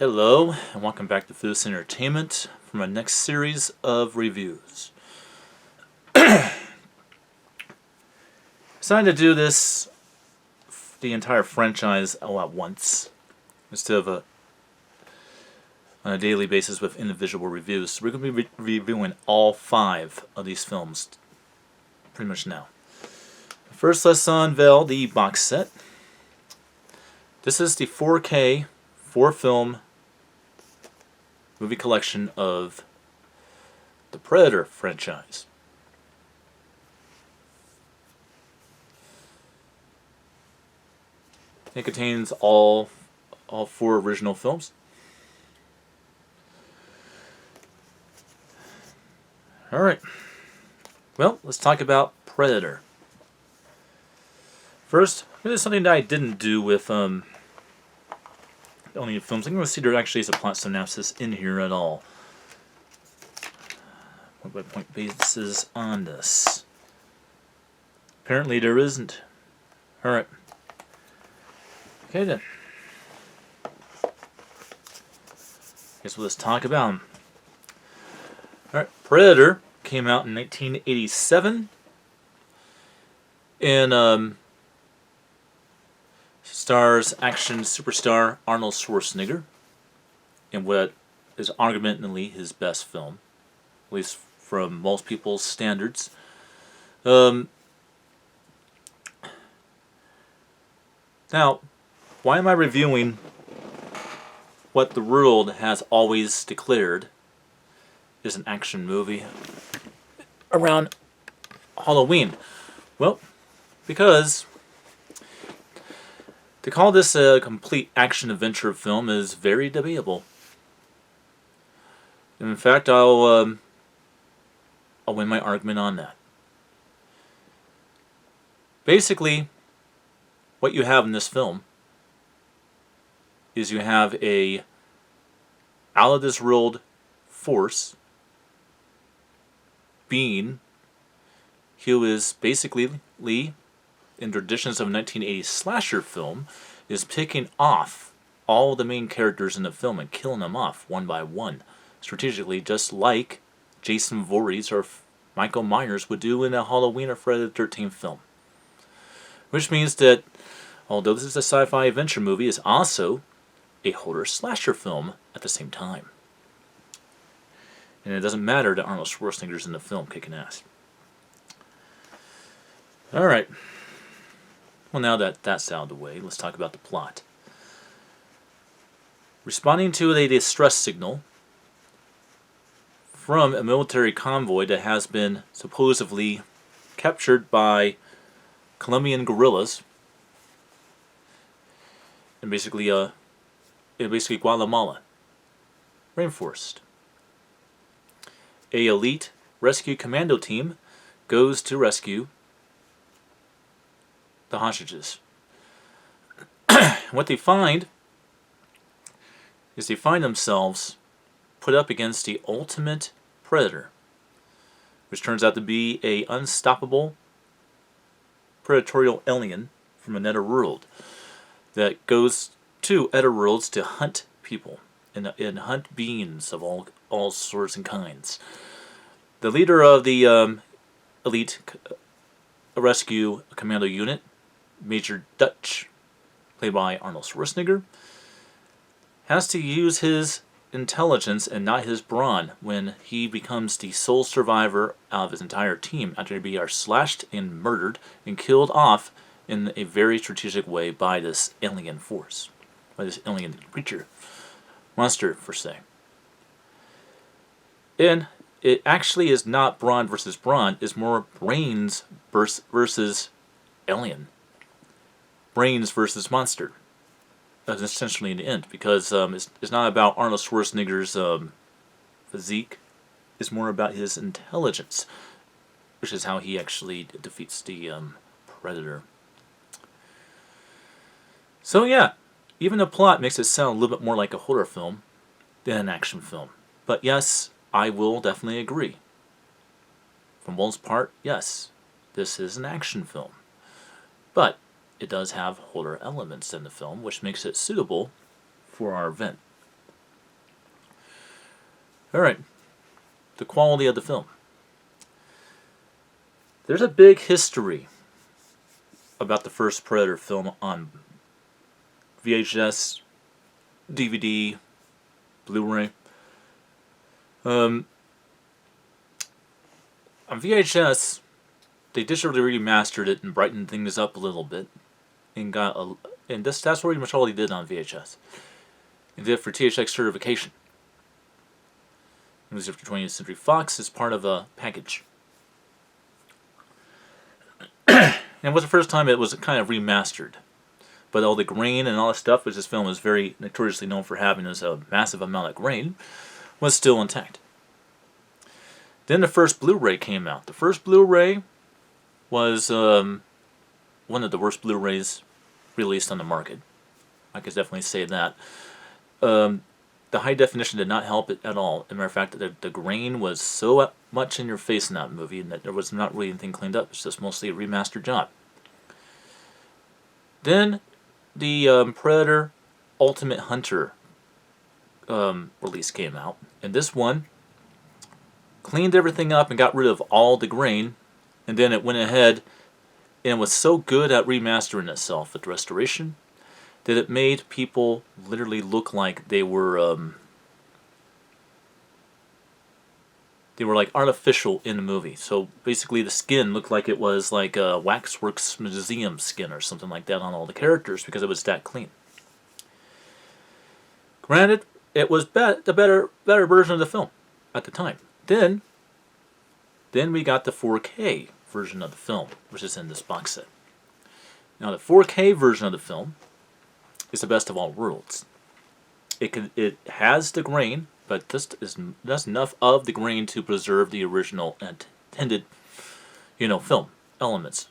Hello, and welcome back to Foos Entertainment for my next series of reviews. Decided to do this, the entire franchise, all at once, instead of on a daily basis with individual reviews. So we're going to be reviewing all 5 of these films, pretty much now. First, let's unveil the box set. This is the 4K, 4-film movie collection of the Predator franchise. It contains all 4 original films. Alright. Well, let's talk about Predator. First, this is something that I didn't do with only films. I'm going to see there actually is a plot synopsis in here at all. Point-by-point basis on this. Apparently there isn't. Alright. Okay then. Guess we'll just talk about them. Alright, Predator came out in 1987. And stars action superstar Arnold Schwarzenegger in what is arguably his best film, at least from most people's standards. Now, why am I reviewing what the world has always declared is an action movie around Halloween? Well, because to call this a complete action-adventure film is very debatable. And in fact, I'll win my argument on that. Basically, what you have in this film is you have a out-of-this-world force being who is basically in traditions of a 1980s slasher film, is picking off all the main characters in the film and killing them off one by one, strategically, just like Jason Voorhees or Michael Myers would do in a Halloween or Friday the 13th film. Which means that, although this is a sci-fi adventure movie, it's also a horror slasher film at the same time. And it doesn't matter that Arnold Schwarzenegger's in the film kicking ass. Alright. Well, now that that's out of the way, let's talk about the plot. Responding to a distress signal from a military convoy that has been supposedly captured by Colombian guerrillas in basically Guatemala rainforest. A elite rescue commando team goes to rescue the hostages. What they find is they find themselves put up against the ultimate predator, which turns out to be a unstoppable predatorial alien from another world that goes to other worlds to hunt people and hunt beings of all sorts and kinds. The leader of the elite rescue commando unit, Major Dutch, played by Arnold Schwarzenegger, has to use his intelligence and not his brawn when he becomes the sole survivor out of his entire team after they are slashed and murdered and killed off in a very strategic way by this alien force, by this alien creature, monster per se. And it actually is not brawn versus brawn, it's more brains versus alien. Brains versus monster. That's essentially in the end, because it's not about Arnold Schwarzenegger's physique. It's more about his intelligence, which is how he actually defeats the Predator. So yeah, even the plot makes it sound a little bit more like a horror film than an action film. But yes, I will definitely agree. For most part, yes, this is an action film. But it does have horror elements in the film, which makes it suitable for our event. Alright, the quality of the film. There's a big history about the first Predator film on VHS, DVD, Blu-ray. On VHS, they digitally remastered it and brightened things up a little bit, and that's pretty much all they did on VHS. They did it for THX certification. It was for 20th Century Fox as part of a package. And it was the first time it was kind of remastered. But all the grain and all the stuff, which this film is very notoriously known for having as a massive amount of grain, was still intact. Then the first Blu-ray came out. The first Blu-ray was one of the worst Blu-rays released on the market. I could definitely say that. The high definition did not help it at all. As a matter of fact, the grain was so much in your face in that movie, and that there was not really anything cleaned up. It's just mostly a remastered job. Then the Predator Ultimate Hunter release came out, and this one cleaned everything up and got rid of all the grain, and then it went ahead and was so good at remastering itself with restoration that it made people literally look like they were like artificial in the movie. So basically the skin looked like it was like a Waxworks museum skin or something like that on all the characters because it was that clean. Granted, it was the better version of the film at the time. Then we got the 4K version of the film, which is in this box set. Now the 4K version of the film is the best of all worlds. It has the grain, but this is just enough of the grain to preserve the original intended, film elements,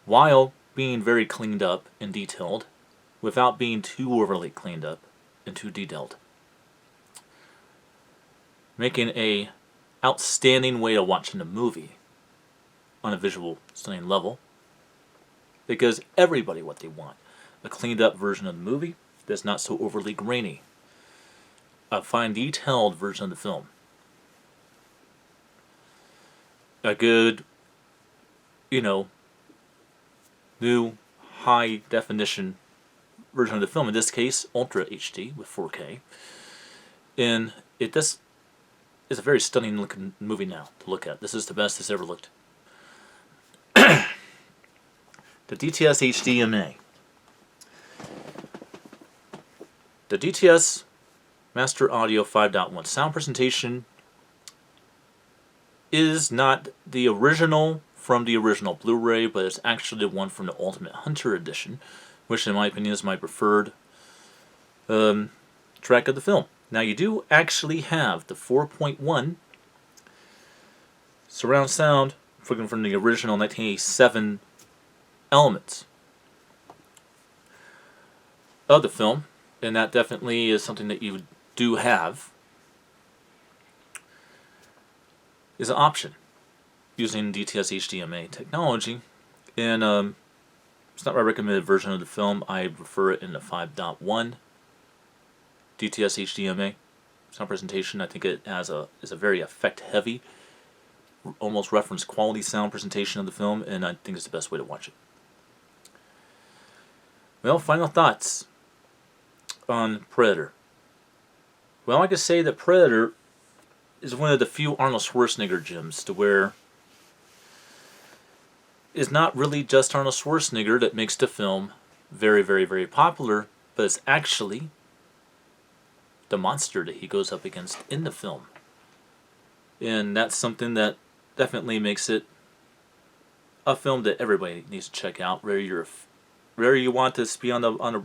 while being very cleaned up and detailed, without being too overly cleaned up and too detailed, making a outstanding way of watching the movie on a visual stunning level. Because everybody what they want. A cleaned up version of the movie that's not so overly grainy. A fine detailed version of the film. A good, new high definition version of the film. In this case, Ultra HD with 4K. And it just is a very stunning looking movie now to look at. This is the best it's ever looked. The DTS HDMA. The DTS Master Audio 5.1 sound presentation is not the original from the original Blu-ray, but it's actually the one from the Ultimate Hunter edition, which in my opinion is my preferred track of the film. Now you do actually have the 4.1 surround sound from the original 1987 elements of the film, and that definitely is something that you do have, is an option using DTS HDMA technology. And it's not my recommended version of the film. I prefer it in the 5.1 DTS HDMA sound presentation. I think it is a very effect heavy, almost reference quality sound presentation of the film, and I think it's the best way to watch it. Well, final thoughts on Predator. Well, I could say that Predator is one of the few Arnold Schwarzenegger gems to where it's not really just Arnold Schwarzenegger that makes the film very, very, very popular, but it's actually the monster that he goes up against in the film. And that's something that definitely makes it a film that everybody needs to check out. Whether you want to be on a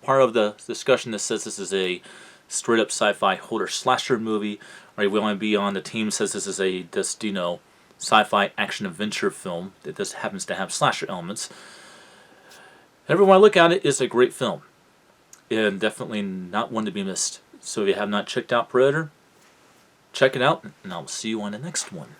part of the discussion that says this is a straight up sci-fi horror slasher movie, or you want to be on the team that says this is a sci-fi action adventure film that just happens to have slasher elements. Everyone I look at it is a great film, and definitely not one to be missed. So if you have not checked out Predator, check it out, and I'll see you on the next one.